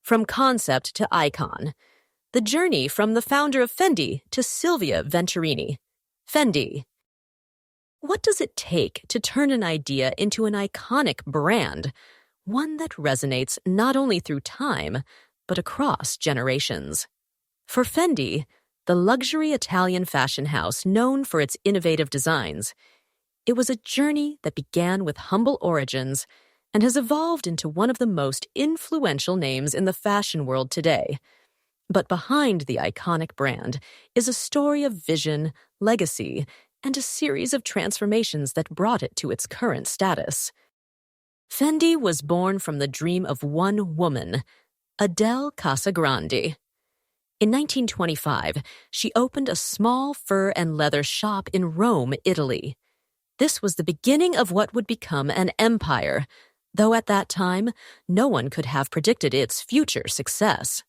From concept to icon. The journey from the founder of Fendi to Silvia Venturini Fendi. What does it take to turn an idea into an iconic brand, one that resonates not only through time, but across generations? For Fendi, the luxury Italian fashion house known for its innovative designs, it was a journey that began with humble origins and has evolved into one of the most influential names in the fashion world today. But behind the iconic brand is a story of vision, legacy, and a series of transformations that brought it to its current status. Fendi was born from the dream of one woman, Adele Casagrande. In 1925, she opened a small fur and leather shop in Rome, Italy. This was the beginning of what would become an empire, though at that time, no one could have predicted its future success.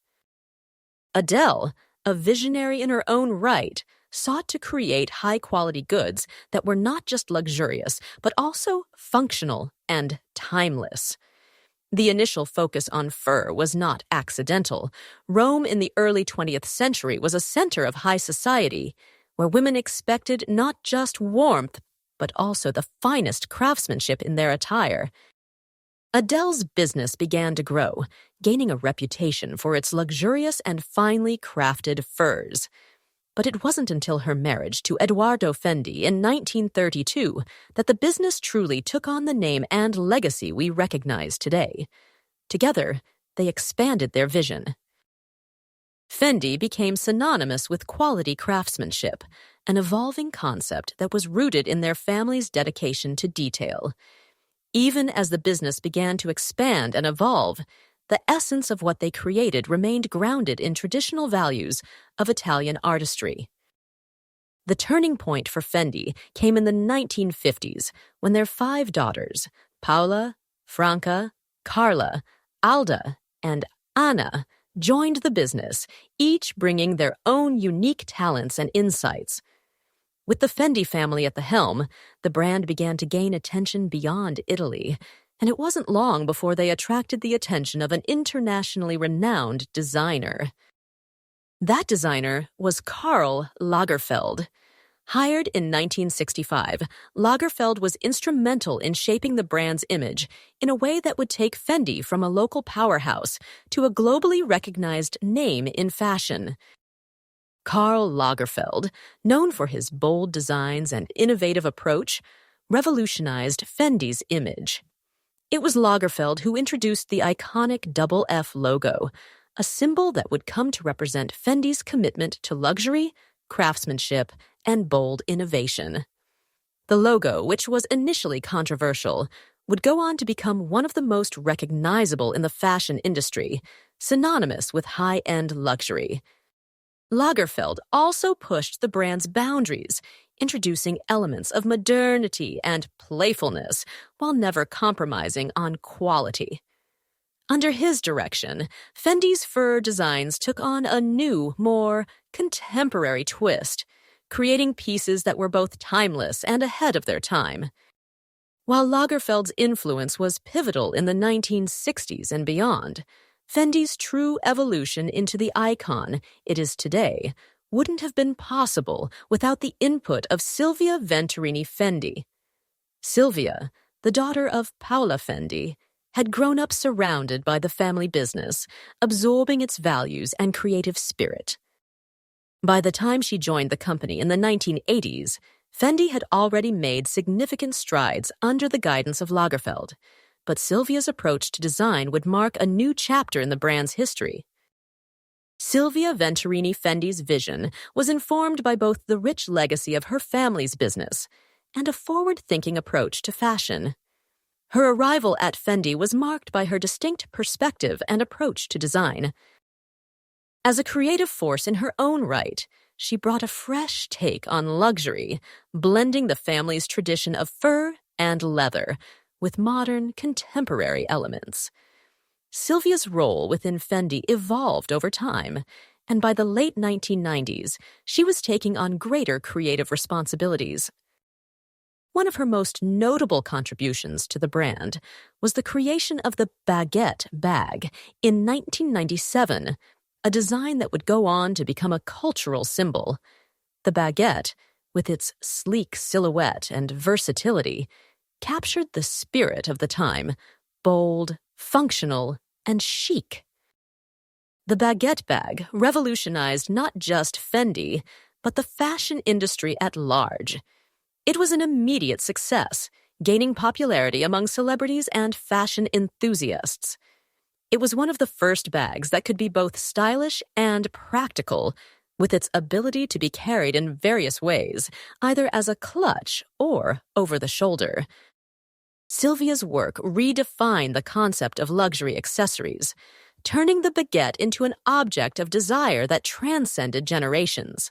Adele, a visionary in her own right, sought to create high-quality goods that were not just luxurious, but also functional and timeless. The initial focus on fur was not accidental. Rome in the early 20th century was a center of high society, where women expected not just warmth, but also the finest craftsmanship in their attire. Adele's business began to grow, gaining a reputation for its luxurious and finely crafted furs. But it wasn't until her marriage to Edoardo Fendi in 1932 that the business truly took on the name and legacy we recognize today. Together, they expanded their vision. Fendi became synonymous with quality craftsmanship, an evolving concept that was rooted in their family's dedication to detail. Even as the business began to expand and evolve, the essence of what they created remained grounded in traditional values of Italian artistry. The turning point for Fendi came in the 1950s when their 5 daughters, Paola, Franca, Carla, Alda, and Anna, joined the business, each bringing their own unique talents and insights. With the Fendi family at the helm, the brand began to gain attention beyond Italy, and it wasn't long before they attracted the attention of an internationally renowned designer. That designer was Karl Lagerfeld. Hired in 1965, Lagerfeld was instrumental in shaping the brand's image in a way that would take Fendi from a local powerhouse to a globally recognized name in fashion. Karl Lagerfeld, known for his bold designs and innovative approach, revolutionized Fendi's image. It was Lagerfeld who introduced the iconic double F logo, a symbol that would come to represent Fendi's commitment to luxury, craftsmanship, and bold innovation. The logo, which was initially controversial, would go on to become one of the most recognizable in the fashion industry, synonymous with high-end luxury. Lagerfeld also pushed the brand's boundaries, introducing elements of modernity and playfulness while never compromising on quality. Under his direction, Fendi's fur designs took on a new, more contemporary twist, creating pieces that were both timeless and ahead of their time. While Lagerfeld's influence was pivotal in the 1960s and beyond, Fendi's true evolution into the icon it is today wouldn't have been possible without the input of Silvia Venturini Fendi. Silvia, the daughter of Paola Fendi, had grown up surrounded by the family business, absorbing its values and creative spirit. By the time she joined the company in the 1980s, Fendi had already made significant strides under the guidance of Lagerfeld, but Silvia's approach to design would mark a new chapter in the brand's history. Silvia Venturini Fendi's vision was informed by both the rich legacy of her family's business and a forward-thinking approach to fashion. Her arrival at Fendi was marked by her distinct perspective and approach to design. As a creative force in her own right, she brought a fresh take on luxury, blending the family's tradition of fur and leather with modern, contemporary elements. Silvia's role within Fendi evolved over time, and by the late 1990s, she was taking on greater creative responsibilities. One of her most notable contributions to the brand was the creation of the Baguette bag in 1997, a design that would go on to become a cultural symbol. The baguette, with its sleek silhouette and versatility, captured the spirit of the time, bold, functional, and chic. The baguette bag revolutionized not just Fendi, but the fashion industry at large. It was an immediate success, gaining popularity among celebrities and fashion enthusiasts. It was one of the first bags that could be both stylish and practical, with its ability to be carried in various ways, either as a clutch or over the shoulder. Silvia's work redefined the concept of luxury accessories, turning the baguette into an object of desire that transcended generations.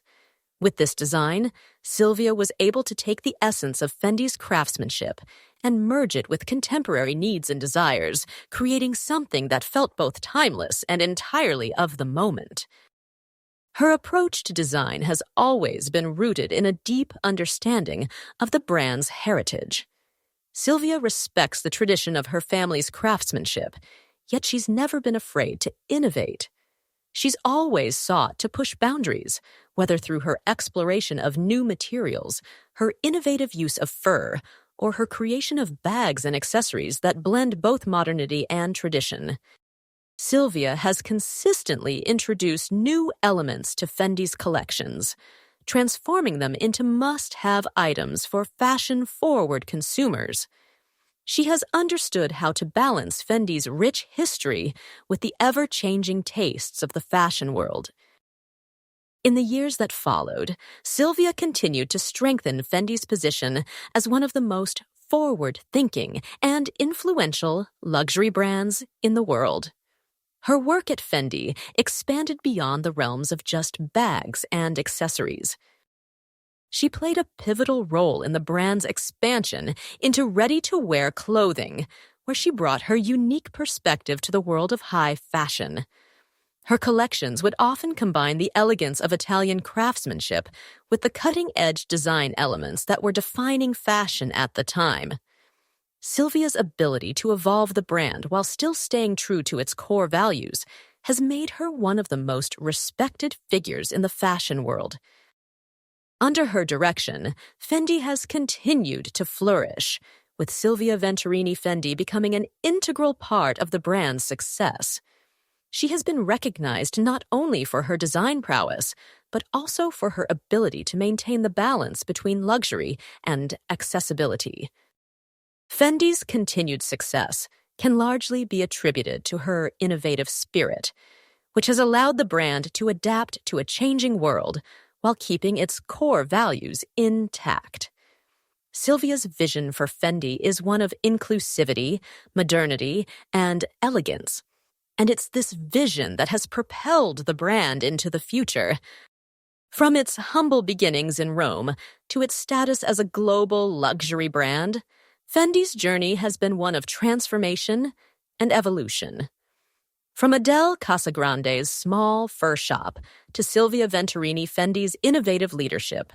With this design, Silvia was able to take the essence of Fendi's craftsmanship and merge it with contemporary needs and desires, creating something that felt both timeless and entirely of the moment. Her approach to design has always been rooted in a deep understanding of the brand's heritage. Silvia respects the tradition of her family's craftsmanship, yet she's never been afraid to innovate. She's always sought to push boundaries, whether through her exploration of new materials, her innovative use of fur, or her creation of bags and accessories that blend both modernity and tradition. Silvia has consistently introduced new elements to Fendi's collections, transforming them into must-have items for fashion-forward consumers. She has understood how to balance Fendi's rich history with the ever-changing tastes of the fashion world. In the years that followed, Silvia continued to strengthen Fendi's position as one of the most forward-thinking and influential luxury brands in the world. Her work at Fendi expanded beyond the realms of just bags and accessories. She played a pivotal role in the brand's expansion into ready-to-wear clothing, where she brought her unique perspective to the world of high fashion. Her collections would often combine the elegance of Italian craftsmanship with the cutting-edge design elements that were defining fashion at the time. Silvia's ability to evolve the brand while still staying true to its core values has made her one of the most respected figures in the fashion world. Under her direction, Fendi has continued to flourish, with Silvia Venturini Fendi becoming an integral part of the brand's success. She has been recognized not only for her design prowess, but also for her ability to maintain the balance between luxury and accessibility. Fendi's continued success can largely be attributed to her innovative spirit, which has allowed the brand to adapt to a changing world while keeping its core values intact. Silvia's vision for Fendi is one of inclusivity, modernity, and elegance, and it's this vision that has propelled the brand into the future. From its humble beginnings in Rome to its status as a global luxury brand, Fendi's journey has been one of transformation and evolution. From Adele Casagrande's small fur shop to Silvia Venturini Fendi's innovative leadership,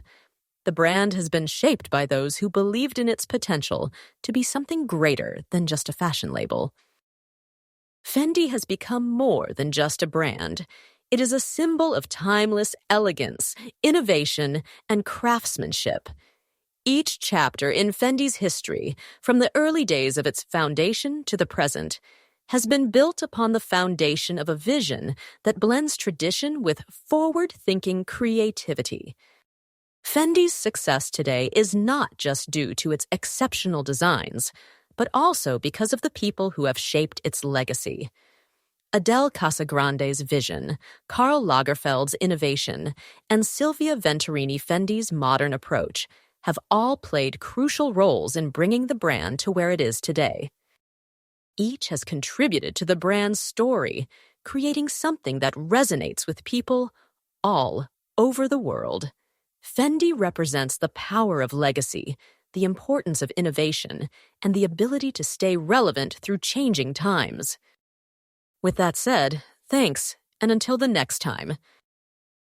the brand has been shaped by those who believed in its potential to be something greater than just a fashion label. Fendi has become more than just a brand. It is a symbol of timeless elegance, innovation, and craftsmanship. Each chapter in Fendi's history, from the early days of its foundation to the present, has been built upon the foundation of a vision that blends tradition with forward-thinking creativity. Fendi's success today is not just due to its exceptional designs, but also because of the people who have shaped its legacy. Adele Casagrande's vision, Karl Lagerfeld's innovation, and Silvia Venturini Fendi's modern approach have all played crucial roles in bringing the brand to where it is today. Each has contributed to the brand's story, creating something that resonates with people all over the world. Fendi represents the power of legacy, the importance of innovation, and the ability to stay relevant through changing times. With that said, thanks, and until the next time.